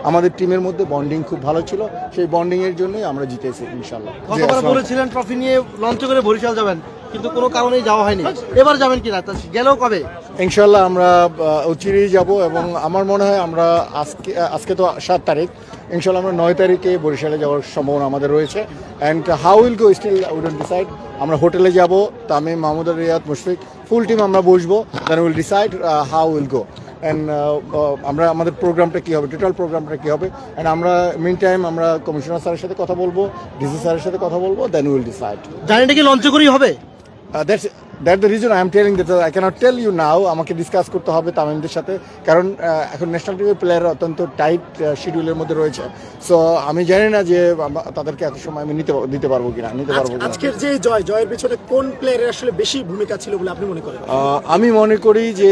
আমাদের টিমের মধ্যে বন্ডিং খুব ভালো ছিল, সেই বন্ডিংয়ের জন্যই আমরা জিতেছি ইনশাল্লাহ। গতবার বলেছিলেন ট্রফি নিয়ে লঞ্চে করে বরিশাল যাবেন, কিন্তু কোনো কারণেই যাওয়া হয়নি, এবার যাবেন কিনা, গেলেও কবে? ইনশাল্লাহ আমরা চিরেই যাব, এবং আমার মনে হয় আমরা আজকে তো 7 তারিখ, ইনশাল্লাহ আমরা 9 তারিখে বরিশালে যাওয়ার সম্ভাবনা আমাদের রয়েছে। And how will go still we don't decide. আমরা হোটেলে যাব, তামিম, মাহমুদ, রিয়াদ, মুশফিক, ফুল টিম আমরা বসবো, then will decide how will go. And আমরা আমাদের প্রোগ্রামটা কী হবে, টোটাল প্রোগ্রামটা কী হবে। অ্যান্ড আমরা মিন টাইম আমরা কমিশনার স্যারের সাথে কথা বলবো, ডিসি স্যারের সাথে কথা বলবো, দেন উইল ডিসাইড। জার্নিটা কি লঞ্চে করেই হবে? That's the reason I am telling that I cannot tell you now. আমাকে ডিসকাস করতে হবে তামিমদের সাথে, কারণ এখন ন্যাশনাল টিমের প্লেয়ার অত্যন্ত টাইট শিডিউলের মধ্যে রয়েছে। সো আমি জানি না যে তাদেরকে এত সময় আমি দিতে পারবো কিনা। আজকের যে জয়ের পিছনে কোন প্লেয়ারের আসলে বেশি ভূমিকা ছিল বলে আপনি মনে করেন? আমি মনে করি যে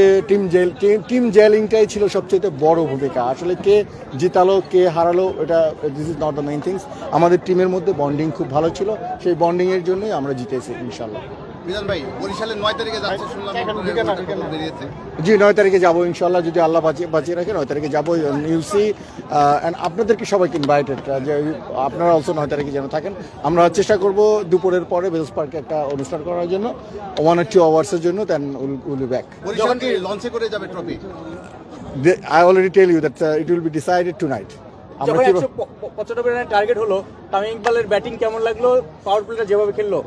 টিম জেলিংটাই ছিল সবচেয়ে বড় ভূমিকা। আসলে কে জিতালো কে হারালো এটা this is not the main things. আমাদের টিমের মধ্যে বন্ডিং খুব ভালো ছিল, সেই বন্ডিংয়ের জন্যই আমরা জিতেছি ইনশাল্লাহ। মিজান ভাই, বরিশালে 9 তারিখে যাচ্ছে শুনলাম, বেরিয়েছে। জি, 9 তারিখে যাবো ইনশাল্লাহ, যদি আল্লাহ বাঁচিয়ে রাখে 9 তারিখে যাবো। ইউসি অ্যান্ড আপনাদেরকে সবাইকে ইনভাইটেড, যে আপনারা অলসো 9 তারিখে যেন থাকেন। আমরা চেষ্টা করব দুপুরের পরে বেলস পার্কে একটা অনুষ্ঠান করার জন্য, 1 or 2 আওয়ার্সের জন্য, then will be back. Barishal কি লঞ্চে করে যাবে trophy? I already tell you that it will be decided tonight. যখন 175 রানের টার্গেট হলো, তামিম ইকবালের ব্যাটিং কেমন লাগলো? পাওয়ার প্লেটা যেভাবে খেললো,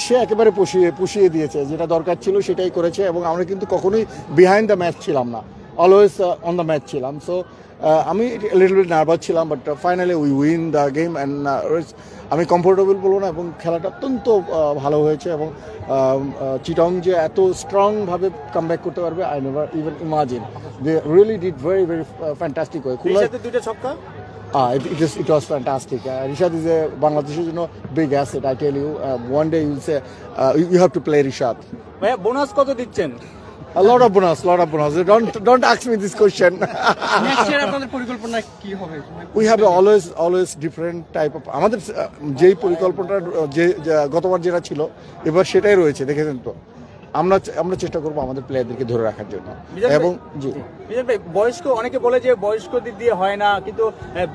সে একেবারে পুষিয়ে দিয়েছে, যেটা দরকার ছিল সেটাই করেছে। এবং আমরা কিন্তু কখনোই বিহাইন্ড দ্য ম্যাচ ছিলাম না, অলওয়েজ অন দ্য ম্যাচ ছিলাম। সো আমি লিটল বিট নার্ভাস ছিলাম, but finally we win the game. And আমি কমফোর্টেবল বলবো না, এবং খেলাটা অত্যন্ত ভালো হয়েছে। এবং চিটং যে এত স্ট্রংভাবে কামব্যাক করতে পারবে, I never even imagine. They really did very very fantastic way. দুইটা ছক্কা, it was fantastic. Rishad is a Bangladesh's big asset. I tell you, one day you'll say you have to play Rishad. ভাইয়া bonus কত দিচ্ছেন? A lot of bonus. Don't ask me this question. Next year আপনাদের পরিকল্পনা কি হবে? We have always different type of আমাদের যেই পরিকল্পনাটা যে গতবার যেটা ছিল এবার সেটাই রয়েছে, দেখেছেন তো। আমরা চেষ্টা করবো আমাদের প্লেয়ারদেরকে ধরে রাখার জন্য। এবং জি মিজান ভাই, বয়স্ক অনেকে বলে যে বয়স্ক দিক দিয়ে হয় না, কিন্তু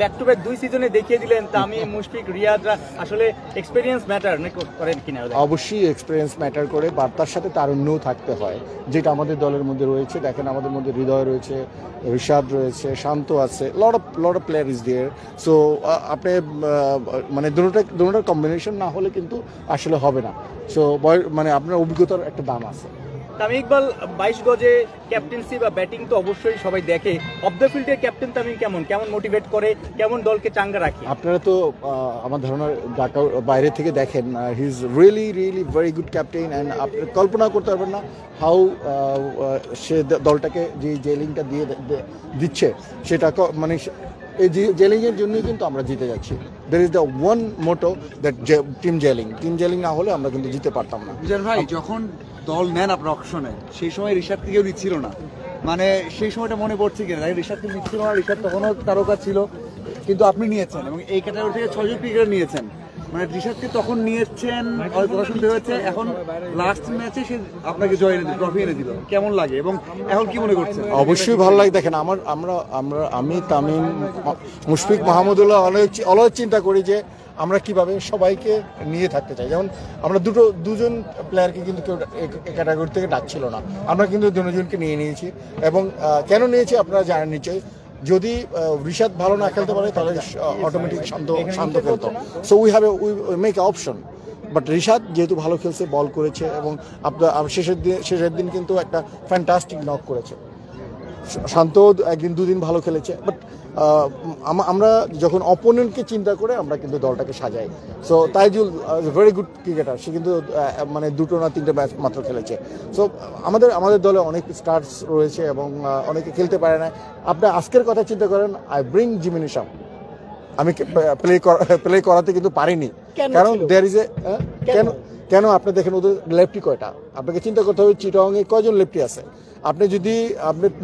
ব্যাক টু ব্যাক 2 সিজনে দেখিয়ে দিলেন তামিম, মুশফিক, রিয়াদরা আসলে এক্সপেরিয়েন্স ম্যাটার করেন কিনা? অবশ্যই এক্সপেরিয়েন্স ম্যাটার করে, বা তার সাথে তারুণ্যও থাকতে হয়, যেটা আমাদের দলের মধ্যে রয়েছে। দেখেন আমাদের মধ্যে হৃদয় রয়েছে, রিশাদ রয়েছে, শান্ত আছে, lot of player is there. So আপনি মানে দুটোটার কম্বিনেশন না হলে কিন্তু আসলে হবে না। সো মানে আপনার অভিজ্ঞতার একটা দাম আছে। তামিম ইকবাল 22 গজে ক্যাপ্টেন্সি বা ব্যাটিং তো অবশ্যই সবাই দেখে, অফ দ্য ফিল্ডে ক্যাপ্টেন তামিম কেমন মোটিভেট করে, কেমন দলকে চাঙ্গা রাখে? আপনারা তো আমার ধারণার বাইরে থেকে দেখেন, he is really very good captain. And আপনি কল্পনা করতে পারবেন না হাউ সে দলটাকে যে জেলিংটা দিচ্ছে, সেটা মানে এই জেলিংয়ের জন্যই কিন্তু আমরা জিতে যাচ্ছি। There is the one motto that team gelling না হলে আমরা কিন্তু জিতে পারতাম না। মিজান ভাই, যখন দল নেন আপনার অকশনে, সেই সময় ঋষাদকে কেউ নিচ্ছিল না, মানে সেই সময়টা মনে পড়ছে কিনা? ঋষাদকে নিচ্ছিল না, ঋষাদ তখনও তারকা ছিল, কিন্তু আপনি নিয়েছেন এবং এই ক্যাটাগরি থেকে 6 জন ক্রিকেটার নিয়েছেন। মানে ঋষাদকে তখন নিয়েছেন, কথা শুনতে হয়েছে, এখন লাস্ট ম্যাচে সে আপনাকে ট্রফি এনে দিল, কেমন লাগে এবং এখন কি মনে করছেন? অবশ্যই ভালো লাগে। দেখেন আমি তামিম, মুশফিক, মাহমুদুল্লাহ অলওয়েজ চিন্তা করি যে আমরা কিভাবে সবাইকে নিয়ে থাকতে চাই। যেমন আমরা দুজন প্লেয়ারকে কিন্তু কেউ ক্যাটাগরি থেকে ডাকছিল না, আমরা কিন্তু দুজনকে নিয়ে নিয়েছি। এবং কেন নিয়েছি আপনারা জানেন নিশ্চয়ই। যদি ঋষাদ ভালো না খেলতে পারে তাহলে অটোমেটিক শান্ত খেলতো। So we make A option. But Rishad যেহেতু ভালো খেলছে, বল করেছে, এবং আপনার শেষের দিন কিন্তু একটা ফ্যান্টাস্টিক নক করেছে। শান্ত একদিন দুদিন ভালো খেলেছে, বাট আমরা যখন অপোনেন্টকে চিন্তা করে আমরা কিন্তু দলটাকে সাজাই। So Taijul very good cricketer, সে কিন্তু মানে 2 না 3টে ম্যাচ মাত্র খেলেছে। সো আমাদের দলে অনেক স্টার্স রয়েছে এবং অনেকে খেলতে পারে না। আপনি আজকের কথা চিন্তা করেন, আই ব্রিং জিমিনি শাহ, আমি প্লে করাতে কিন্তু পারিনি, কারণ দেয়ার ইজ এ কেন আপনি দেখেন ওদের লেফটি কয়টা, আপনাকে চিন্তা করতে হবে চিটাগংয়ে কয়জন লেফটি আছে। আপনি যদি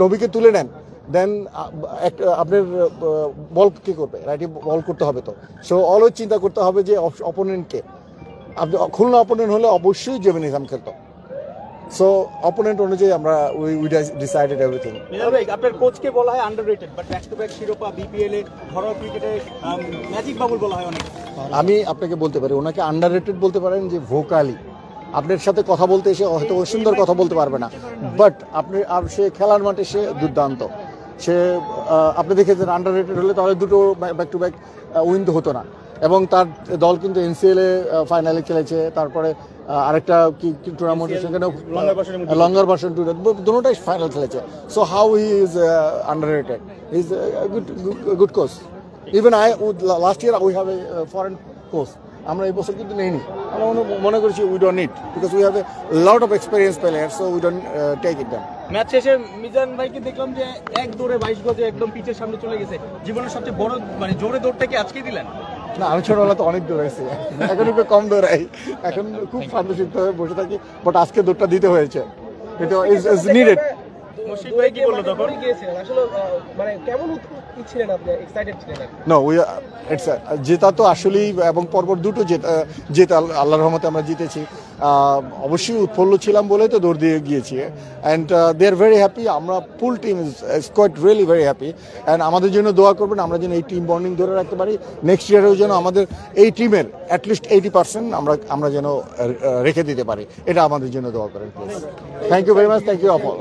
নবীকে তুলে নেন, দেন আপনার বল কে করবে? রাইটে বল করতে হবে তো। সো অলওয়েজ চিন্তা করতে হবে যে অপোনেন্টকে। আপনি খুলনা অপোনেন্ট হলে অবশ্যই জেমিন ইসলাম খেলতো, সো অপোনেন্ট অনুযায়ী আমরা উই ডিসাইডেড এভরিথিং। মিজান ভাই, আপনার কোচকে বলা হয় underrated, but back to back শিরোপা বিপিএল এ ঘরোয়া ক্রিকেটে ম্যাজিক বাবুল বলা হয় অনেক। আমি আপনাকে বলতে পারি ওনাকে আন্ডাররেটেড বলতে পারেন যে ভোকালি আপনার সাথে কথা বলতে এসে হয়তো সুন্দর কথা বলতে পারবে না, বাট আপনি আর সে খেলার মাঠে সে দুর্দান্ত। সে আপনি দেখেছেন আন্ডাররেটেড হলে তাহলে দুটো ব্যাক টু ব্যাক উইন তো হতো না, এবং তার দল কিন্তু এনসিএল এ ফাইনালে খেলেছে, তারপরে আরেকটা কি টুর্নামেন্ট সেখানে লঙ্গার ভার্সন টুর্নামেন্ট দুটোটাই ফাইনাল খেলেছে। So how he is underrated, he is good coach. Even last year we have a foreign coach, আমরা এই বছর কিন্তু নেইনি, আমরা মনে করছি we don't need, because we have a lot of experience player, so we don't take it them. Match শেষে মিজান ভাইকে দেখলাম যে এক দৌড়ে 22 গজে একদম পিচের সামনে চলে গেছে। জীবনের সবচেয়ে বড় মানে জোরে দৌড়টা কি আজকেই দিলেন? না, আমি ছোটবেলা তো অনেক দৌড়াইছি, এখন একটু কম দৌড়াই, এখন খুব শান্তশিষ্ট হয়ে বসে থাকি, বাট আজকে দৌড়টা দিতে হয়েছে, এটা ইজ নিডেড। মুশফিক ভাই কি বললো তখন? নো ইটস জেতা তো আসলেই, এবং পরপর দুটো জেতা আল্লাহর রহমতে আমরা জিতেছি। অবশ্যই উৎফুল্ল ছিলাম বলেই তো দৌড় দিয়ে গিয়েছি, and they are very happy. আমরা full team is quite really very happy, and আমাদের জন্য দোয়া করবেন আমরা যেন এই টিম বন্ডিং ধরে রাখতে পারি। নেক্সট ইয়ারেও যেন আমাদের এই টিমের অ্যাটলিস্ট 80% আমরা যেন রেখে দিতে পারি, এটা আমাদের জন্য দোয়া করেন please. Thank you very much, thank you all.